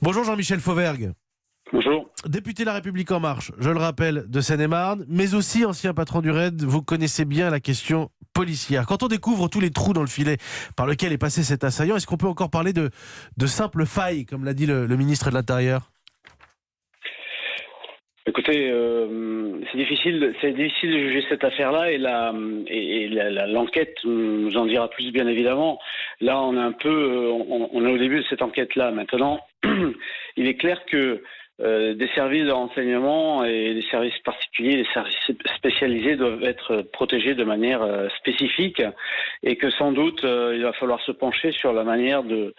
Bonjour Jean-Michel Fauvergue. Bonjour. Député La République En Marche, je le rappelle, de Seine-et-Marne, mais aussi ancien patron du RAID, vous connaissez bien la question policière. Quand on découvre tous les trous dans le filet par lequel est passé cet assaillant, est-ce qu'on peut encore parler de simples failles, comme l'a dit le ministre de l'Intérieur ? Écoutez, c'est difficile de juger cette affaire-là et l'enquête nous en dira plus, bien évidemment. Là, on est au début de cette enquête-là. Maintenant, il est clair que des services de renseignement et des services particuliers, des services spécialisés doivent être protégés de manière spécifique et que sans doute il va falloir se pencher sur la manière de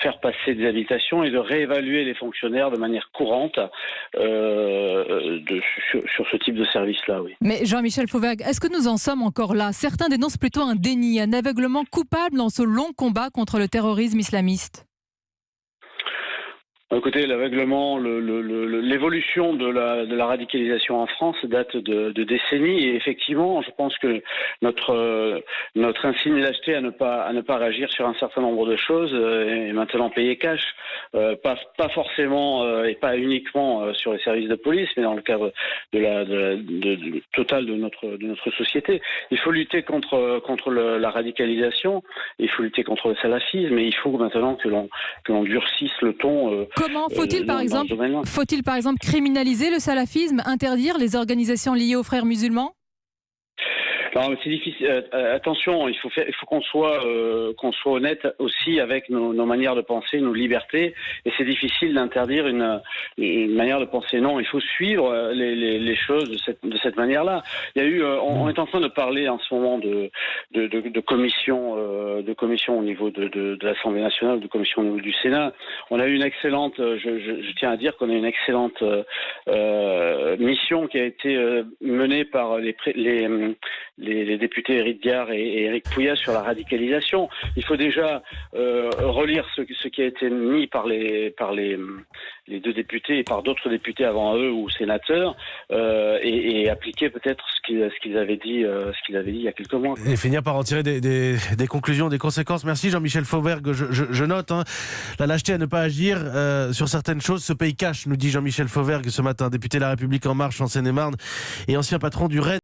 faire passer des invitations et de réévaluer les fonctionnaires de manière courante sur ce type de service-là. Oui. Mais Jean-Michel Fauvergue, est-ce que nous en sommes encore là ? Certains dénoncent plutôt un déni, un aveuglement coupable dans ce long combat contre le terrorisme islamiste. Écoutez, l'aveuglement, l'évolution de la radicalisation en France date de décennies et effectivement, je pense que notre insigne lâcheté à ne pas réagir sur un certain nombre de choses est maintenant payé cash, pas forcément et pas uniquement sur les services de police, mais dans le cadre total de notre société. Il faut lutter contre la radicalisation, il faut lutter contre le salafisme, et il faut maintenant que l'on durcisse le ton. Comment faut-il par exemple criminaliser le salafisme, interdire les organisations liées aux frères musulmans ? Alors, c'est difficile. Attention, il faut qu'on soit honnête aussi avec nos manières de penser, nos libertés. Et c'est difficile d'interdire une manière de penser. Non, il faut suivre les choses de cette manière-là. Il y a eu, on est en train de parler en ce moment de commission au niveau de l'Assemblée nationale, de commission au niveau du Sénat. On a eu une excellente. Je tiens à dire qu'on a une excellente mission qui a été menée par les députés Éric Diard et Éric Pouillat sur la radicalisation. Il faut déjà relire ce qui a été mis par les deux députés et par d'autres députés avant eux ou sénateurs et appliquer peut-être ce qu'ils avaient dit il y a quelques mois. Et finir par en tirer des conclusions, des conséquences. Merci Jean-Michel Fauvergue. Je note la lâcheté à ne pas agir sur certaines choses se paye cash, nous dit Jean-Michel Fauvergue ce matin, député La République En Marche en Seine-et-Marne et ancien patron du RAID.